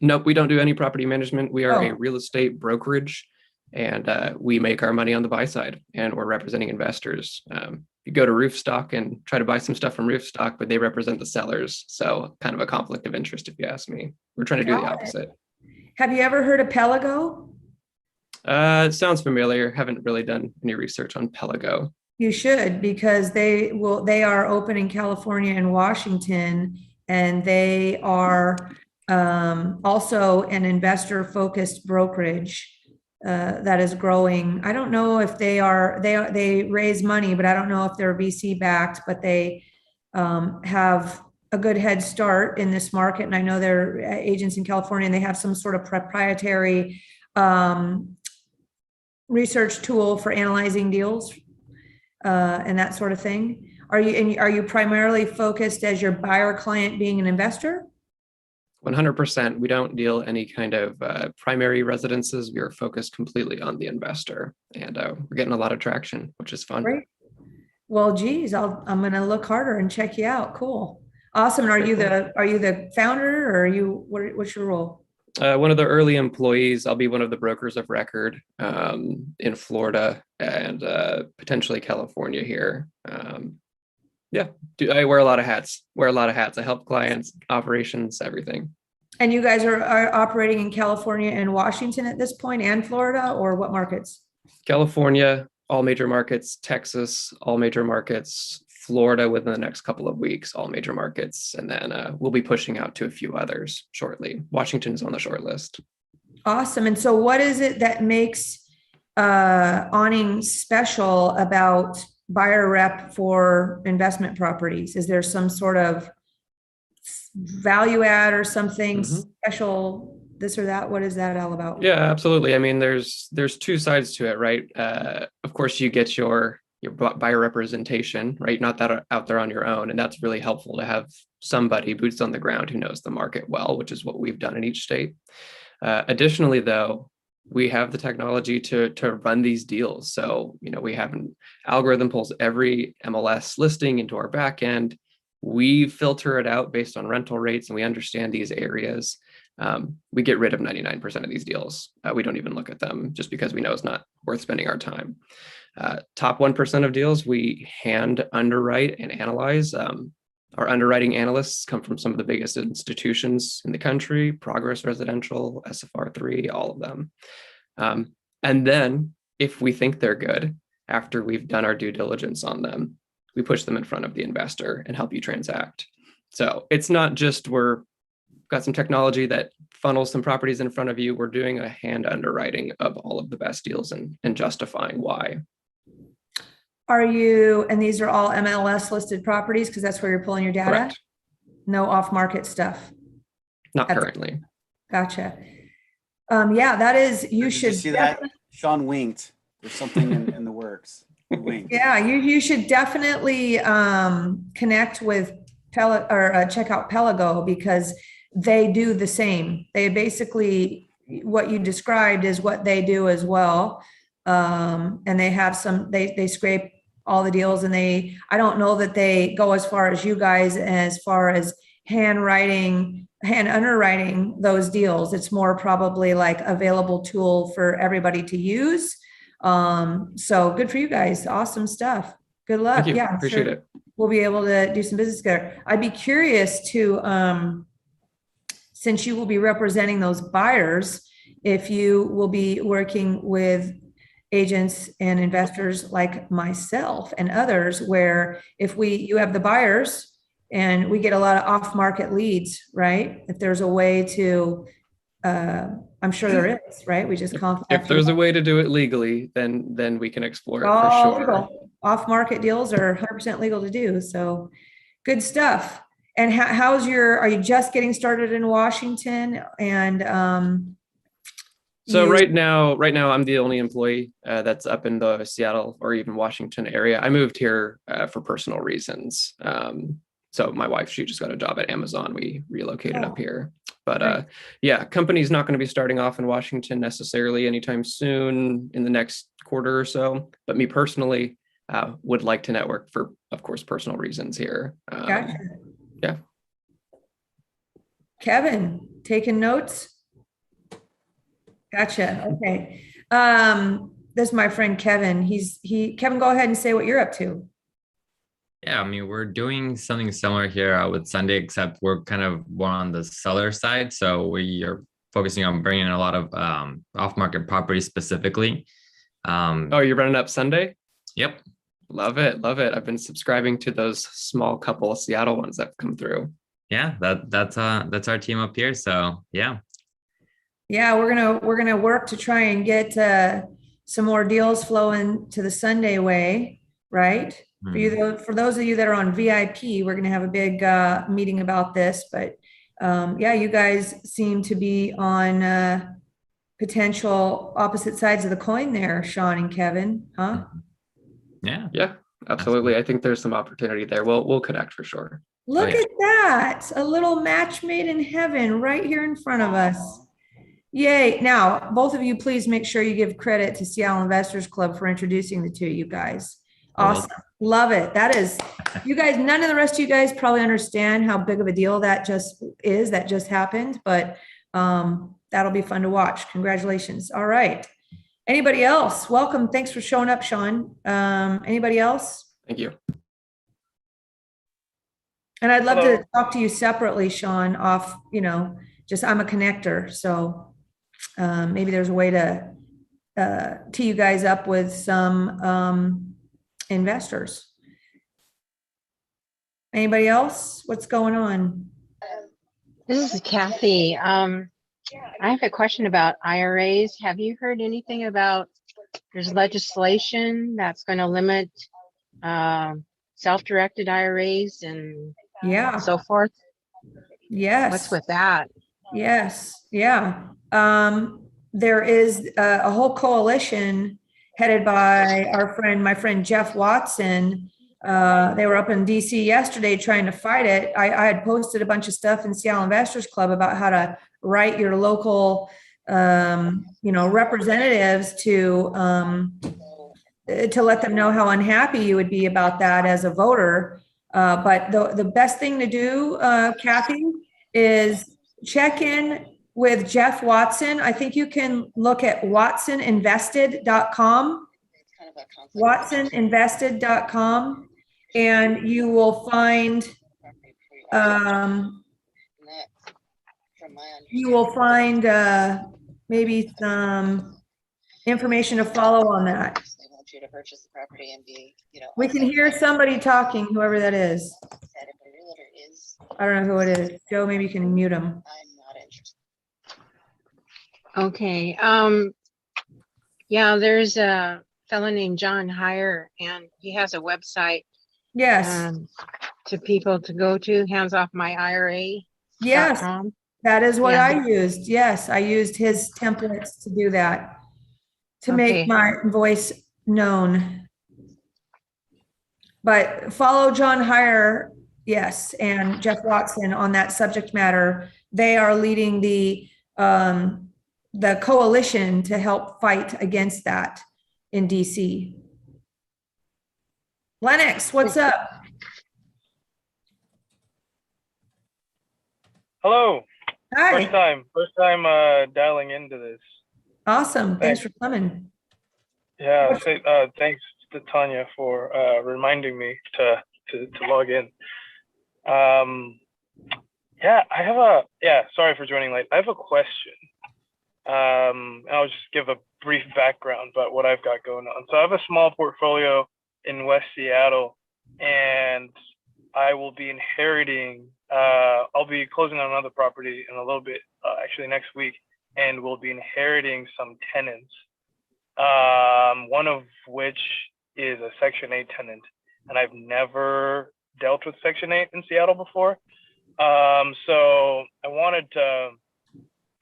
Nope, we don't do any property management. We are a Oh. real estate brokerage, and we make our money on the buy side, and we're representing investors. You go to Roofstock and try to buy some stuff from Roofstock, but they represent the sellers. So kind of a conflict of interest, if you ask me. We're trying to do the opposite. Have you ever heard of Pelago? It sounds familiar. Haven't really done any research on Pelago. You should, because they are open in California and Washington, and they are also an investor focused brokerage that is growing. I don't know if they raise money, but I don't know if they're VC backed, but they have a good head start in this market. And I know they're agents in California, and they have some sort of proprietary research tool for analyzing deals and that sort of thing. Are you primarily focused as your buyer client being an investor? 100%. We don't deal any kind of primary residences. We are focused completely on the investor, and we're getting a lot of traction, which is fun. Great. Well, geez, I'm going to look harder and check you out. Cool. Awesome. And are you the founder, or what's your role? One of the early employees. I'll be one of the brokers of record in Florida and potentially California here. Yeah, I wear a lot of hats. I help clients, operations, everything. And you guys are operating in California and Washington at this point, and Florida, or what markets? California, all major markets. Texas, all major markets. Florida within the next couple of weeks, all major markets. And then we'll be pushing out to a few others shortly. Washington's on the short list. Awesome. And so what is it that makes Awning special about buyer rep for investment properties? Is there some sort of value add or something special, this or that? What is that all about? Yeah, absolutely. I mean, there's two sides to it, right? Of course, you get your buyer representation, right? Not that out there on your own. And that's really helpful to have somebody boots on the ground who knows the market well, which is what we've done in each state. Additionally, though, we have the technology to run these deals. So, we have an algorithm pulls every MLS listing into our back end. We filter it out based on rental rates, and we understand these areas. We get rid of 99% of these deals. We don't even look at them just because we know it's not worth spending our time. Top 1% of deals we hand underwrite and analyze. Our underwriting analysts come from some of the biggest institutions in the country: Progress Residential, SFR3, all of them. And then if we think they're good, after we've done our due diligence on them, we push them in front of the investor and help you transact. So it's not just we've got some technology that funnels some properties in front of you. We're doing a hand underwriting of all of the best deals and justifying why. And these are all MLS listed properties, because that's where you're pulling your data? Correct. No off-market stuff? Not currently. Gotcha. Yeah, that is, Did you see that? Sean winked. There's something in the works. He winked. Yeah, you should definitely connect with check out Pelago, because they do the same. They basically, what you described is what they do as well. And they have they scrape all the deals, and I don't know that they go as far as you guys as far as hand underwriting those deals. It's more probably like available tool for everybody to use. So good for you guys. Awesome stuff. Good luck. Thank you. Yeah, Appreciate it. We'll be able to do some business together. I'd be curious to, since you will be representing those buyers, if you will be working with agents and investors like myself and others, where if you have the buyers and we get a lot of off-market leads, right? If there's a way to, I'm sure there is, right? We just contact. If there's a way to do it legally, then we can explore it for sure. Legal. Off-market deals are 100% legal to do. So good stuff. And are you just getting started in Washington? And So you- right now, I'm the only employee that's up in the Seattle or even Washington area. I moved here for personal reasons. So my wife, she just got a job at Amazon. We relocated up here. But yeah, company's not going to be starting off in Washington necessarily anytime soon in the next quarter or so. But me personally would like to network for, of course, personal reasons here. Gotcha. Yeah. Kevin, taking notes? Gotcha. Okay. This is my friend Kevin. Kevin, go ahead and say what you're up to. Yeah, I mean, we're doing something similar here with Sunday, except we're kind of more on the seller side. So we are focusing on bringing in a lot of off-market properties specifically. Oh, you're running up Sunday? Yep. Love it. Love it. I've been subscribing to those small couple of Seattle ones that have come through. Yeah, that's our team up here. So yeah. Yeah, we're gonna work to try and get some more deals flowing to the Sunday way, right? For those of you that are on VIP, we're gonna have a big meeting about this. But yeah, you guys seem to be on potential opposite sides of the coin there, Sean and Kevin, huh? Yeah. Yeah, absolutely. I think there's some opportunity there. We'll connect for sure. Look at that. A little match made in heaven right here in front of us. Yay. Now, both of you, please make sure you give credit to Seattle Investors Club for introducing the two of you guys. Awesome. Love it. That is, you guys, none of the rest of you guys probably understand how big of a deal that just happened, but that'll be fun to watch. Congratulations. All right. Anybody else? Welcome. Thanks for showing up, Sean. Anybody else? Thank you. And I'd love to talk to you separately, Sean, off, just I'm a connector. So maybe there's a way to tee you guys up with some investors. Anybody else? What's going on? This is Kathy. I have a question about IRAs. Have you heard anything about there's legislation that's going to limit self-directed IRAs and so forth? Yes. What's with that? Yes. Yeah. There is a whole coalition headed by my friend Jeff Watson. They were up in DC yesterday trying to fight it. I had posted a bunch of stuff in Seattle Investors Club about how to write your local, representatives to let them know how unhappy you would be about that as a voter. But the best thing to do, Kathy, is check in with Jeff Watson. I think you can look at watsoninvested.com, watsoninvested.com, and you will find maybe some information to follow on that. We can hear somebody talking, whoever that is. I don't know who it is. Joe, maybe you can mute him. Okay. Yeah, there's a fellow named John Heyer, and he has a website. Yes. To people to go to, handsoffmyira.com. Yes, that is what I used. Yes, I used his templates to do that, to make my voice known. But follow John Heyer, yes, and Jeff Watson on that subject matter. They are leading the coalition to help fight against that in DC. Lennox, what's up? Hello. Hi. First time dialing into this. Awesome. Thanks for coming. Yeah. Thanks to Tanya for reminding me to log in. Sorry for joining late. I have a question. I'll just give a brief background about what I've got going on. So I have a small portfolio in West Seattle, and I will be inheriting. I'll be closing on another property in a little bit, actually next week, and we'll be inheriting some tenants. One of which is a Section 8 tenant, and I've never dealt with Section 8 in Seattle before. So I wanted to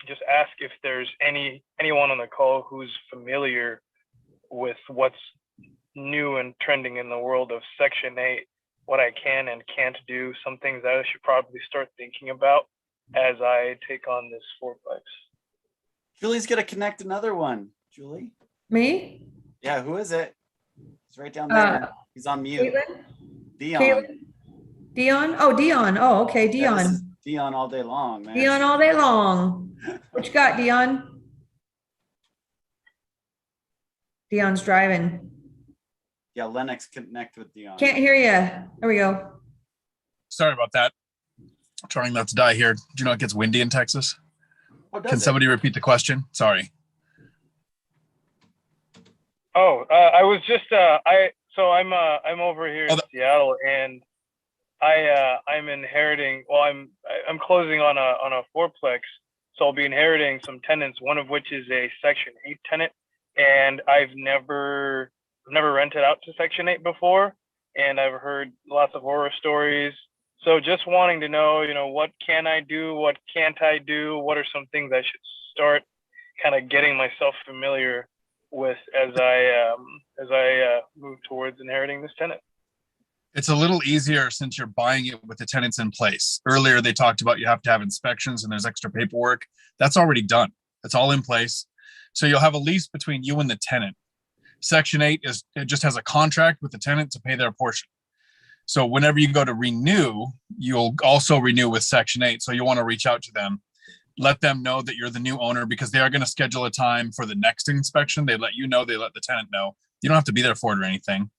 just ask if there's anyone on the call who's familiar with what's new and trending in the world of Section 8, what I can and can't do, some things that I should probably start thinking about as I take on this fourplex. Julie's gonna connect another one. Julie? Me? Yeah, who is it? He's right down there. He's on mute. Caitlin? Dion. Caitlin? Dion? Oh, Dion. Oh, okay, Yeah, this is Dion. Dion all day long, man. Dion all day long. What you got, Dion? Dion's driving. Yeah, Lennox connect with Dion. Can't hear you. There we go. Sorry about that. I'm trying not to die here. Do you know it gets windy in Texas? Oh, does Can it? somebody repeat the question? Sorry. Oh, I was just I'm over here in Seattle, and I'm inheriting. Well, I'm closing on a fourplex, so I'll be inheriting some tenants. One of which is a Section 8 tenant, and I've never rented out to Section 8 before, and I've heard lots of horror stories. So just wanting to know, what can I do? What can't I do? What are some things I should start kind of getting myself familiar with as I move towards inheriting this tenant? It's a little easier since you're buying it with the tenants in place. Earlier, they talked about you have to have inspections and there's extra paperwork. That's already done. It's all in place. So you'll have a lease between you and the tenant. Section 8 it just has a contract with the tenant to pay their portion. So whenever you go to renew, you'll also renew with Section 8. So you want to reach out to them, let them know that you're the new owner, because they are going to schedule a time for the next inspection. They let you know, they let the tenant know. You don't have to be there for it or anything.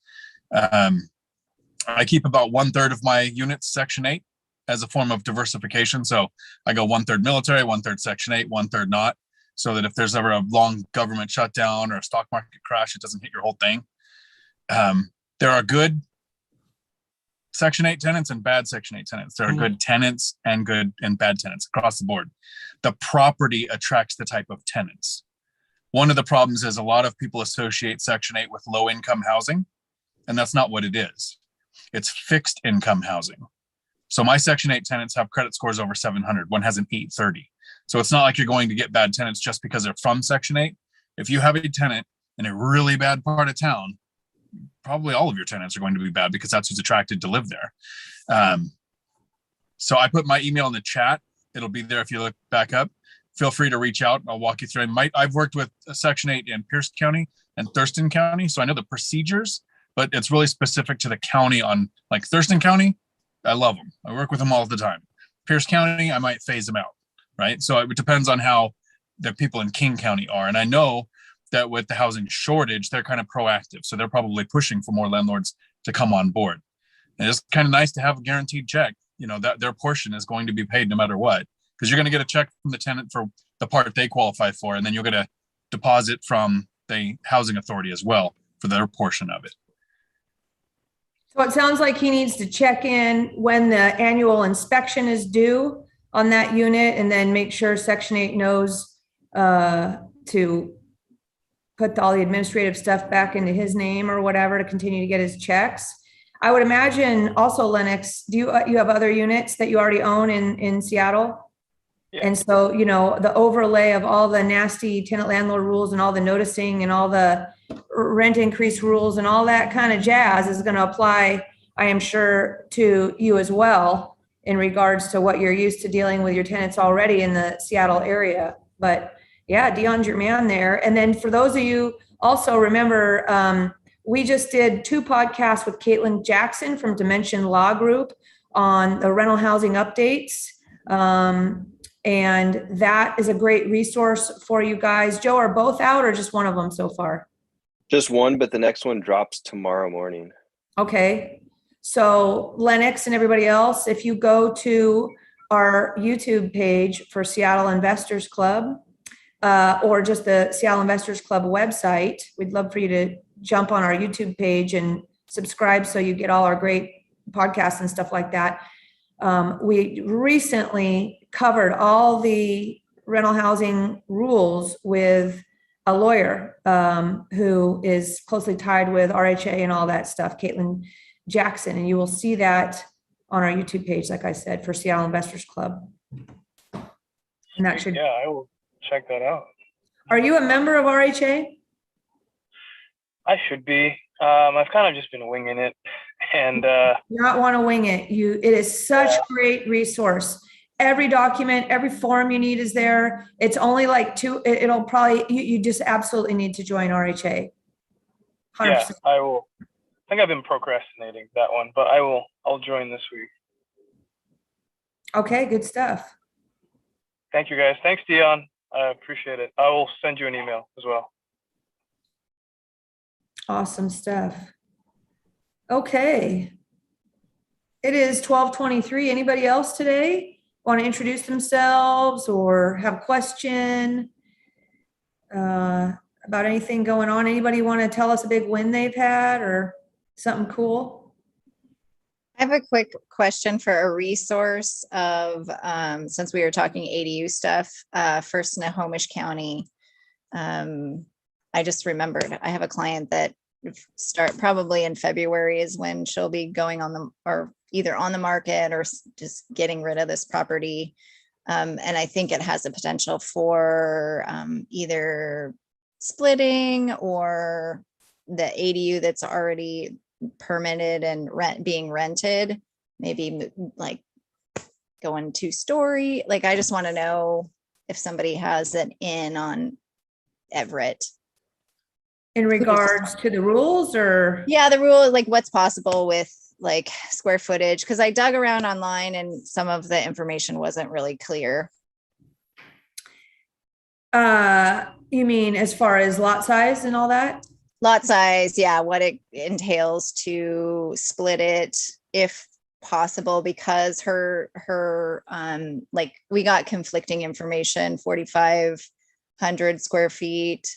I keep about 1/3 of my units Section 8 as a form of diversification. So I go 1/3 military, 1/3 Section 8, 1/3 not, so that if there's ever a long government shutdown or a stock market crash, it doesn't hit your whole thing. There are good Section 8 tenants and bad Section 8 tenants. There are good tenants and good and bad tenants across the board. The property attracts the type of tenants. One of the problems is a lot of people associate Section 8 with low income housing, and that's not what it is. It's fixed income housing. So my Section 8 tenants have credit scores over 700. One has an 830. So it's not like you're going to get bad tenants just because they're from Section 8. If you have a tenant in a really bad part of town, probably all of your tenants are going to be bad because that's who's attracted to live there. So I put my email in the chat. It'll be there if you look back up. Feel free to reach out. I'll walk you through. I've worked with Section 8 in Pierce County and Thurston County, so I know the procedures, but it's really specific to the county. On like Thurston County, I love them. I work with them all the time. Pierce County, I might phase them out, right? So it depends on how the people in King County are. And I know that with the housing shortage, they're kind of proactive. So they're probably pushing for more landlords to come on board. And it's kind of nice to have a guaranteed check, that their portion is going to be paid no matter what, because you're going to get a check from the tenant for the part they qualify for, and then you'll get a deposit from the housing authority as well for their portion of it. So it sounds like he needs to check in when the annual inspection is due on that unit, and then make sure Section 8 knows to put all the administrative stuff back into his name or whatever to continue to get his checks. I would imagine also, Lennox, do you have other units that you already own in Seattle? Yeah. And so, the overlay of all the nasty tenant landlord rules and all the noticing and all the rent increase rules and all that kind of jazz is going to apply, I am sure, to you as well in regards to what you're used to dealing with your tenants already in the Seattle area. But yeah, Dion's your man there. And then for those of you also remember, we just did 2 podcasts with Caitlin Jackson from Dimension Law Group on the rental housing updates. And that is a great resource for you guys. Joe, are both out or just one of them so far? Just one, but the next one drops tomorrow morning. Okay. So Lennox and everybody else, if you go to our YouTube page for Seattle Investors Club, or just the Seattle Investors Club website, we'd love for you to jump on our YouTube page and subscribe so you get all our great podcasts and stuff like that. We recently covered all the rental housing rules with a lawyer who is closely tied with RHA and all that stuff, Caitlin Jackson, and you will see that on our YouTube page, like I said, for Seattle Investors Club. And that should, Yeah, I will check that out. are you a member of RHA? I should be. I've kind of just been winging it, and Not want to wing it. It is such great resource. Every document, every form you need is there. It's only like it'll probably, you just absolutely need to join RHA. 100%. yeah, I will. I think I've been procrastinating that one, but I'll join this week. Okay, good stuff. Thank you guys. Thanks, Dion. I appreciate it. I will send you an email as well. Awesome stuff. Okay. It is 12:23. Anybody else today want to introduce themselves or have a question about anything going on? Anybody want to tell us a big win they've had or something cool? I have a quick question for a resource of, since we were talking ADU stuff, for Snohomish County. I just remembered, I have a client that start probably in February is when she'll be going on the, or either on the market or just getting rid of this property. And I think it has the potential for either splitting or the ADU that's already permitted and being rented, maybe like going 2-story. Like, I just want to know if somebody has an in on Everett. In regards to the rules or? Yeah, the rule, like what's possible with like square footage, because I dug around online and some of the information wasn't really clear. You mean as far as lot size and all that? Lot size, yeah, what it entails to split it if possible, because her like we got conflicting information, 4,500 square feet.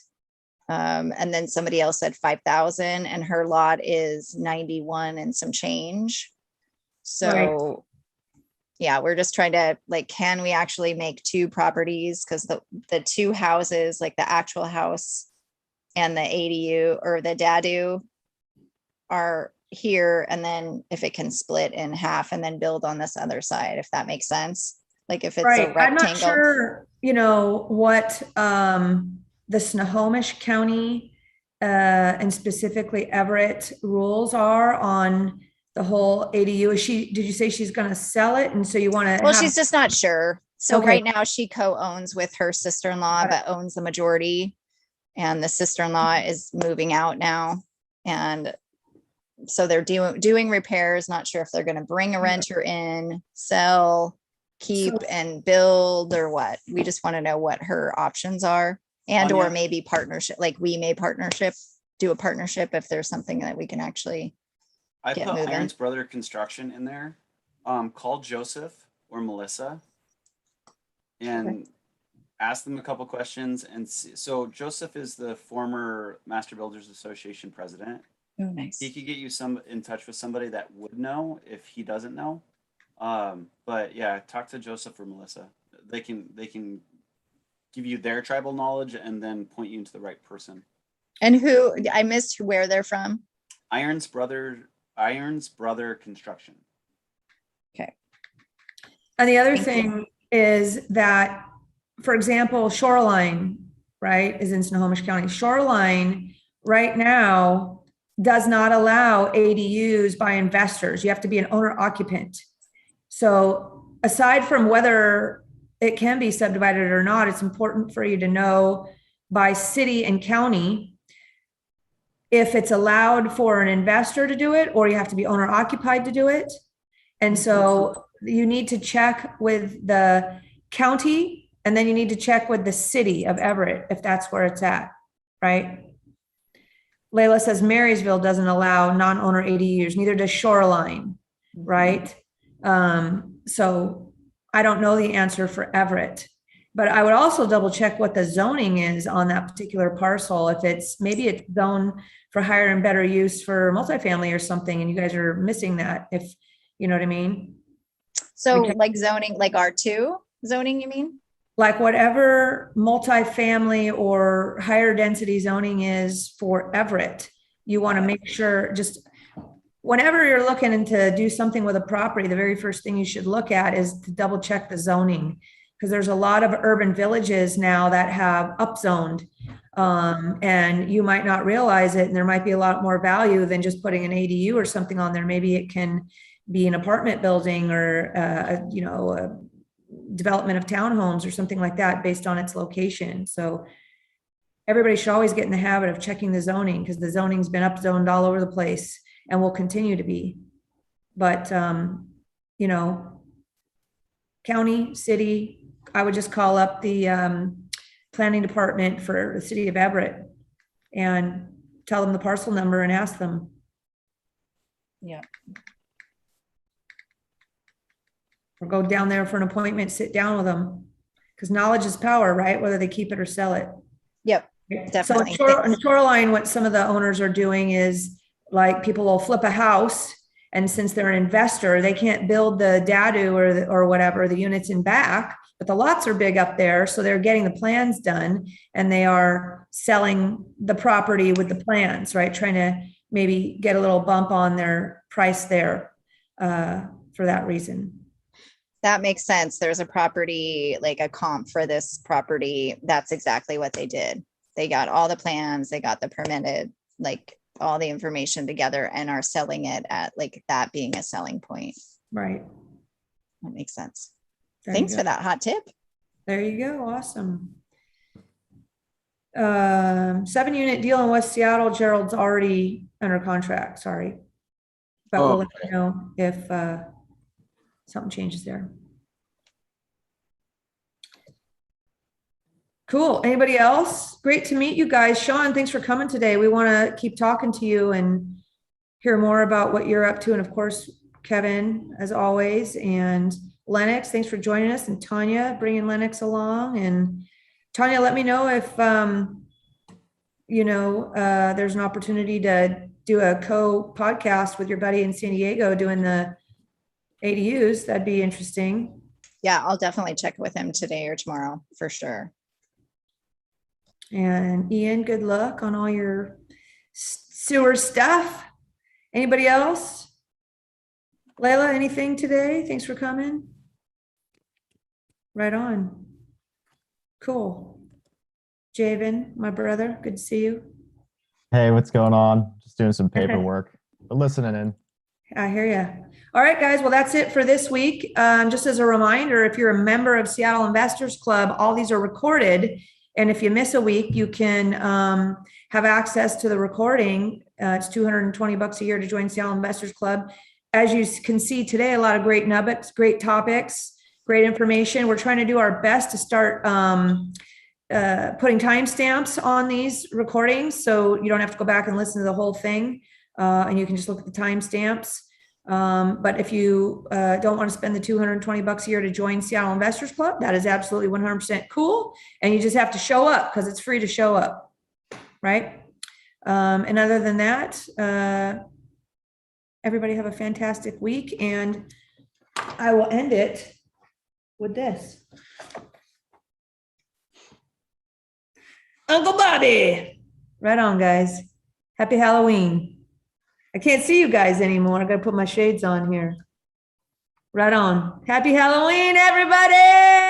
And then somebody else said 5,000 and her lot is 91 and some change. So Right. Yeah, we're just trying to like, can we actually make 2 properties? Because the 2 houses, like the actual house and the ADU or the DADU are here. And then if it can split in half and then build on this other side, if that makes sense. Like if it's a Right. I'm not rectangle. sure, what the Snohomish County and specifically Everett rules are on the whole ADU. Did you say she's going to sell it? And so you want to Well, she's just not sure. So Okay. right now she co-owns with her sister-in-law, Got it. but owns the majority. And the sister-in-law is moving out now. And so they're doing repairs, not sure if they're going to bring a renter in, sell, keep and build or what. We just want to know what her options are, and or maybe partnership, like we may do a partnership if there's something that we can actually I get put moving. Aaron's brother construction in there. Call Joseph or Melissa and ask them a couple questions. And so Joseph is the former Master Builders Association president. Oh, nice. He could get you in touch with somebody that would know if he doesn't know. But yeah, talk to Joseph or Melissa. They can give you their tribal knowledge and then point you into the right person. And who, I missed where they're from. Aaron's brother construction. Okay. And the other thing is that, for example, Shoreline, right, is in Snohomish County. Shoreline right now does not allow ADUs by investors. You have to be an owner occupant. So aside from whether it can be subdivided or not, it's important for you to know by city and county if it's allowed for an investor to do it, or you have to be owner occupied to do it. And so you need to check with the county, and then you need to check with the city of Everett if that's where it's at, right? Layla says Marysville doesn't allow non-owner ADUs, neither does Shoreline, right? So I don't know the answer for Everett, but I would also double check what the zoning is on that particular parcel. If maybe it's zoned for higher and better use for multifamily or something, and you guys are missing that, if you know what I mean. So like zoning, like R2 zoning, you mean? Like whatever multifamily or higher density zoning is for Everett, you want to make sure, just whenever you're looking to do something with a property, the very first thing you should look at is to double check the zoning. Because there's a lot of urban villages now that have upzoned. And you might not realize it, and there might be a lot more value than just putting an ADU or something on there. Maybe it can be an apartment building or, a development of townhomes or something like that based on its location. So everybody should always get in the habit of checking the zoning, because the zoning's been upzoned all over the place and will continue to be. But, county, city, I would just call up the planning department for the city of Everett and tell them the parcel number and ask them. Yeah. Or go down there for an appointment, sit down with them, because knowledge is power, right? Whether they keep it or sell it. Yep, definitely. So in Shoreline, what some of the owners are doing is, like, people will flip a house, and since they're an investor, they can't build the dadu or whatever, the units in back, but the lots are big up there. So they're getting the plans done, and they are selling the property with the plans, right? Trying to maybe get a little bump on their price there for that reason. That makes sense. There's a property, like a comp for this property. That's exactly what they did. They got all the plans, they got the permitted, like all the information together, and are selling it at like that being a selling point. Right. That makes sense. There Thanks you for go. that hot tip. There you go. Awesome. 7-unit deal in West Seattle. Gerald's already under contract. Sorry. But we'll let you know if something changes there. Cool. Anybody else? Great to meet you guys. Sean, thanks for coming today. We want to keep talking to you and hear more about what you're up to. And of course, Kevin, as always, and Lennox, thanks for joining us. And Tanya, bringing Lennox along. And Tanya, let me know if, there's an opportunity to do a co-podcast with your buddy in San Diego doing the ADUs. That'd be interesting. Yeah, I'll definitely check with him today or tomorrow for sure. And Ian, good luck on all your sewer stuff. Anybody else? Layla, anything today? Thanks for coming. Right on. Cool. Javen, my brother, good to see you. Hey, what's going on? Just doing some paperwork, but listening in. I hear you. All right, guys. Well, that's it for this week. Just as a reminder, if you're a member of Seattle Investors Club, all these are recorded. And if you miss a week, you can have access to the recording. It's $220 a year to join Seattle Investors Club. As you can see today, a lot of great nuggets, great topics, great information. We're trying to do our best to start putting timestamps on these recordings, so you don't have to go back and listen to the whole thing, and you can just look at the timestamps. But if you don't want to spend the $220 a year to join Seattle Investors Club, that is absolutely 100% cool. And you just have to show up, because it's free to show up, right? And other than that, everybody have a fantastic week, and I will end it with this. Uncle Bobby. Right on, guys. Happy Halloween. I can't see you guys anymore. I gotta put my shades on here. Right on. Happy Halloween, everybody.